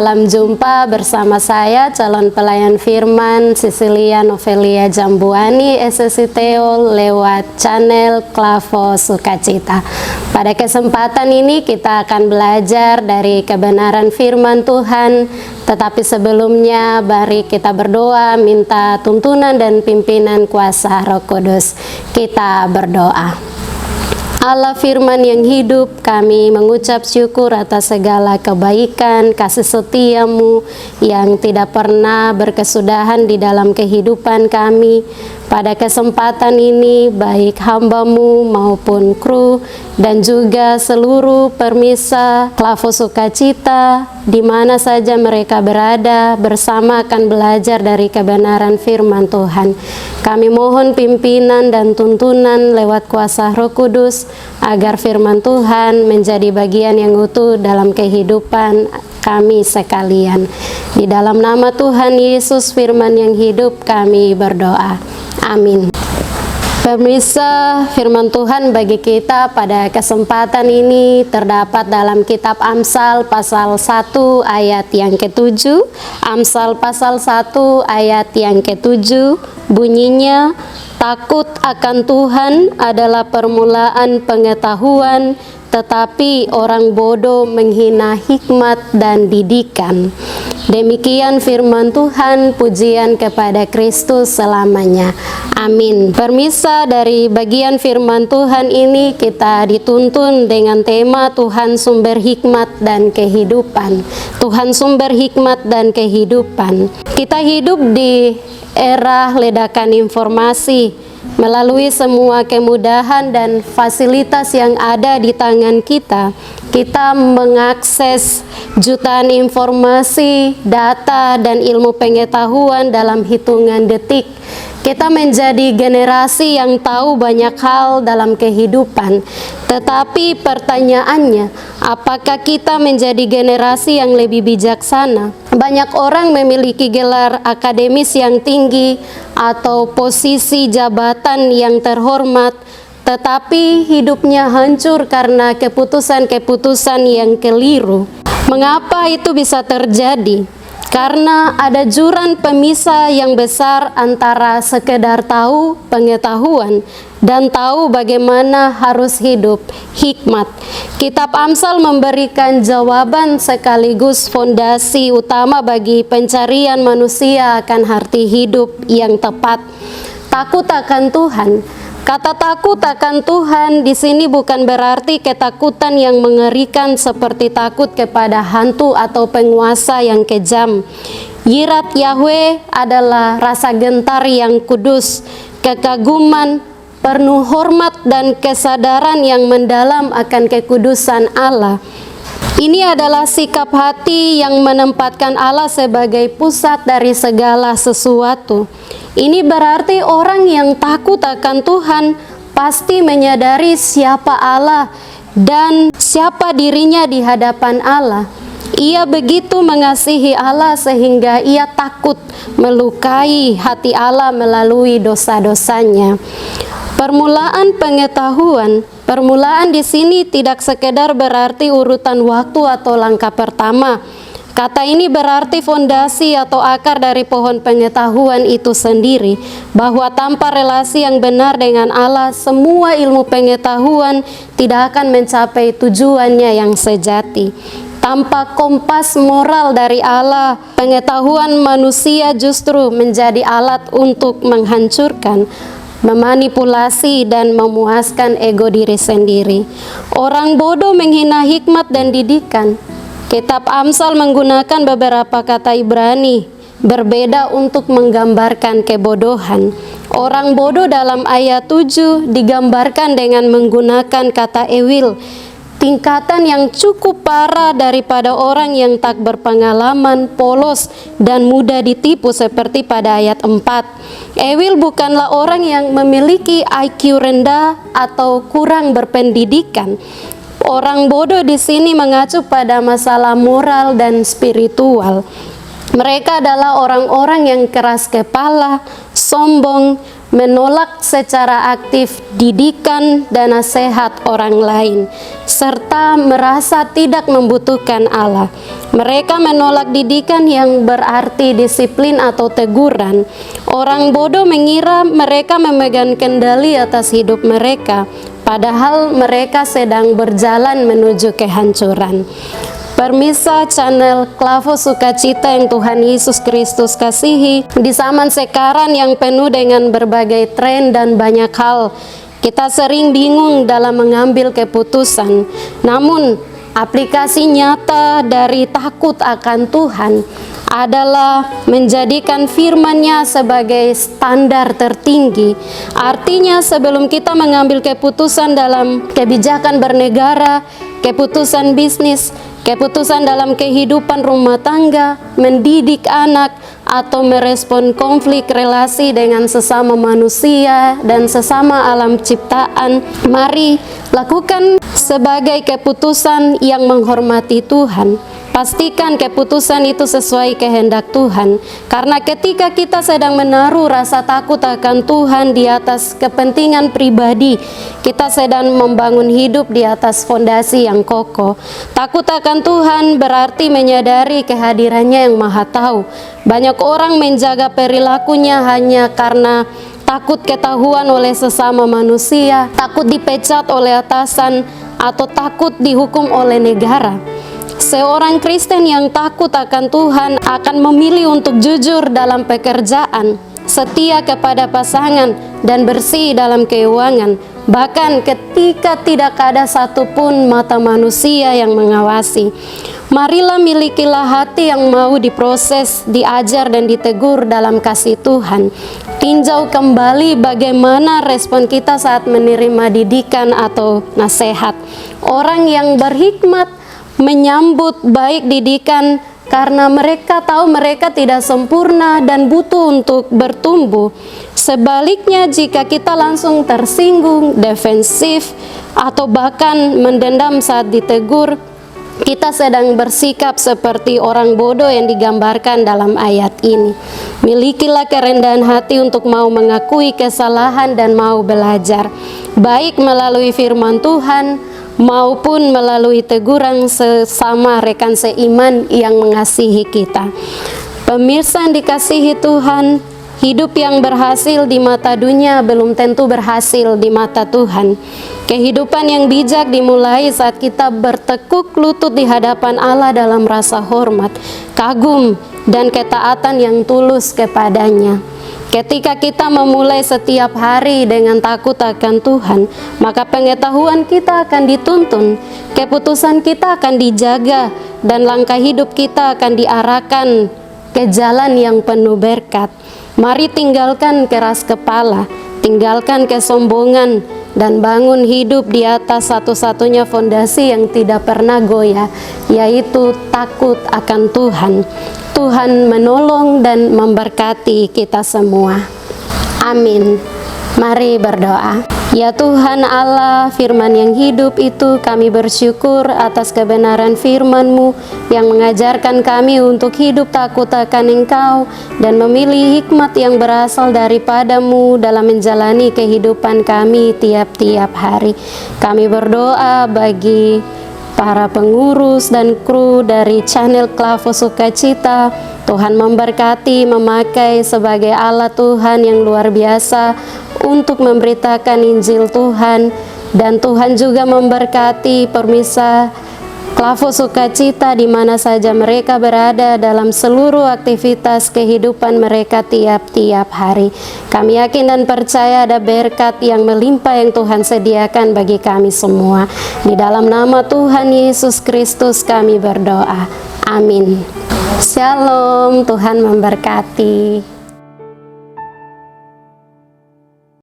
Salam jumpa bersama saya calon pelayan firman Sisilia Novelia Jambuani SSITO lewat channel Klavo Sukacita. Pada kesempatan ini kita akan belajar dari kebenaran firman Tuhan, tetapi sebelumnya mari kita berdoa minta tuntunan dan pimpinan kuasa Roh Kudus. Kita berdoa. Allah firman yang hidup, kami mengucap syukur atas segala kebaikan, kasih setiamu yang tidak pernah berkesudahan di dalam kehidupan kami. Pada kesempatan ini, baik hambamu maupun kru dan juga seluruh permisa Klavo Sukacita, di mana saja mereka berada, bersama akan belajar dari kebenaran firman Tuhan. Kami mohon pimpinan dan tuntunan lewat kuasa Roh Kudus, agar firman Tuhan menjadi bagian yang utuh dalam kehidupan kami sekalian. Di dalam nama Tuhan Yesus firman yang hidup kami berdoa. Amin. Pemirsa, firman Tuhan bagi kita pada kesempatan ini terdapat dalam kitab Amsal pasal 1 ayat yang ke-7. Amsal pasal 1 ayat yang ke-7 bunyinya, takut akan Tuhan adalah permulaan pengetahuan, tetapi orang bodoh menghina hikmat dan didikan. Demikian firman Tuhan, pujian kepada Kristus selamanya. Amin. Permisa, dari bagian firman Tuhan ini kita dituntun dengan tema Tuhan sumber hikmat dan kehidupan. Tuhan sumber hikmat dan kehidupan. Kita hidup di era ledakan informasi. Melalui semua kemudahan dan fasilitas yang ada di tangan kita, kita mengakses jutaan informasi, data, dan ilmu pengetahuan dalam hitungan detik. Kita menjadi generasi yang tahu banyak hal dalam kehidupan. Tetapi pertanyaannya, apakah kita menjadi generasi yang lebih bijaksana? Banyak orang memiliki gelar akademis yang tinggi atau posisi jabatan yang terhormat, tetapi hidupnya hancur karena keputusan-keputusan yang keliru. Mengapa itu bisa terjadi? Karena ada jurang pemisah yang besar antara sekedar tahu pengetahuan dan tahu bagaimana harus hidup hikmat. Kitab Amsal memberikan jawaban sekaligus fondasi utama bagi pencarian manusia akan arti hidup yang tepat. Takut akan Tuhan. Kata takut akan Tuhan di sini bukan berarti ketakutan yang mengerikan seperti takut kepada hantu atau penguasa yang kejam. Yirat Yahweh adalah rasa gentar yang kudus, kekaguman, penuh hormat dan kesadaran yang mendalam akan kekudusan Allah. Ini adalah sikap hati yang menempatkan Allah sebagai pusat dari segala sesuatu. Ini berarti orang yang takut akan Tuhan pasti menyadari siapa Allah dan siapa dirinya di hadapan Allah. Ia begitu mengasihi Allah sehingga ia takut melukai hati Allah melalui dosa-dosanya. Permulaan pengetahuan. Permulaan di sini tidak sekedar berarti urutan waktu atau langkah pertama. Kata ini berarti fondasi atau akar dari pohon pengetahuan itu sendiri, bahwa tanpa relasi yang benar dengan Allah, semua ilmu pengetahuan tidak akan mencapai tujuannya yang sejati. Tanpa kompas moral dari Allah, pengetahuan manusia justru menjadi alat untuk menghancurkan, memanipulasi dan memuaskan ego diri sendiri. Orang bodoh menghina hikmat dan didikan. Kitab Amsal menggunakan beberapa kata Ibrani berbeda untuk menggambarkan kebodohan. Orang bodoh dalam ayat 7 digambarkan dengan menggunakan kata ewil, tingkatan yang cukup parah daripada orang yang tak berpengalaman, polos, dan mudah ditipu seperti pada ayat 4. Ewil bukanlah orang yang memiliki IQ rendah atau kurang berpendidikan. Orang bodoh di sini mengacu pada masalah moral dan spiritual. Mereka adalah orang-orang yang keras kepala, sombong, menolak secara aktif didikan dan nasihat orang lain, serta merasa tidak membutuhkan Allah. Mereka menolak didikan yang berarti disiplin atau teguran. Orang bodoh mengira mereka memegang kendali atas hidup mereka, padahal mereka sedang berjalan menuju kehancuran. Pemirsa channel Klavo Sukacita yang Tuhan Yesus Kristus kasihi, di zaman sekarang yang penuh dengan berbagai tren dan banyak hal, kita sering bingung dalam mengambil keputusan. Namun, aplikasi nyata dari takut akan Tuhan adalah menjadikan firman-Nya sebagai standar tertinggi. Artinya, sebelum kita mengambil keputusan dalam kebijakan bernegara, keputusan bisnis, keputusan dalam kehidupan rumah tangga, mendidik anak, atau merespon konflik relasi dengan sesama manusia dan sesama alam ciptaan, mari lakukan sebagai keputusan yang menghormati Tuhan. Pastikan keputusan itu sesuai kehendak Tuhan, karena ketika kita sedang menaruh rasa takut akan Tuhan di atas kepentingan pribadi, kita sedang membangun hidup di atas fondasi yang kokoh. Takut akan Tuhan berarti menyadari kehadirannya yang Maha Tahu. Banyak orang menjaga perilakunya hanya karena takut ketahuan oleh sesama manusia, takut dipecat oleh atasan, atau takut dihukum oleh negara. Seorang Kristen yang takut akan Tuhan akan memilih untuk jujur dalam pekerjaan, setia kepada pasangan, dan bersih dalam keuangan, bahkan ketika tidak ada satupun mata manusia yang mengawasi. Marilah milikilah hati yang mau diproses, diajar, dan ditegur dalam kasih Tuhan. Tinjau kembali bagaimana respon kita saat menerima didikan atau nasihat. Orang yang berhikmat menyambut baik didikan karena mereka tahu mereka tidak sempurna dan butuh untuk bertumbuh. Sebaliknya, jika kita langsung tersinggung, defensif, atau bahkan mendendam saat ditegur, kita sedang bersikap seperti orang bodoh yang digambarkan dalam ayat ini. Milikilah kerendahan hati untuk mau mengakui kesalahan dan mau belajar, baik melalui firman Tuhan maupun melalui teguran sesama rekan seiman yang mengasihi kita. Pemirsa yang dikasihi Tuhan, hidup yang berhasil di mata dunia belum tentu berhasil di mata Tuhan. Kehidupan yang bijak dimulai saat kita bertekuk lutut di hadapan Allah dalam rasa hormat, kagum, dan ketaatan yang tulus kepadanya. Ketika kita memulai setiap hari dengan takut akan Tuhan, maka pengetahuan kita akan dituntun, keputusan kita akan dijaga, dan langkah hidup kita akan diarahkan ke jalan yang penuh berkat. Mari tinggalkan keras kepala, tinggalkan kesombongan, dan bangun hidup di atas satu-satunya fondasi yang tidak pernah goyah, yaitu takut akan Tuhan. Tuhan menolong dan memberkati kita semua. Amin. Mari berdoa. Ya Tuhan Allah, firman yang hidup itu, kami bersyukur atas kebenaran firman-Mu yang mengajarkan kami untuk hidup takut akan Engkau dan memilih hikmat yang berasal daripada-Mu dalam menjalani kehidupan kami tiap-tiap hari. Kami berdoa bagi para pengurus dan kru dari channel Klavo Sukacita. Tuhan memberkati, memakai sebagai alat Tuhan yang luar biasa untuk memberitakan Injil Tuhan. Dan Tuhan juga memberkati pemirsa Klavo Sukacita di mana saja mereka berada dalam seluruh aktivitas kehidupan mereka tiap-tiap hari. Kami yakin dan percaya ada berkat yang melimpah yang Tuhan sediakan bagi kami semua. Di dalam nama Tuhan Yesus Kristus kami berdoa. Amin. Shalom, Tuhan memberkati.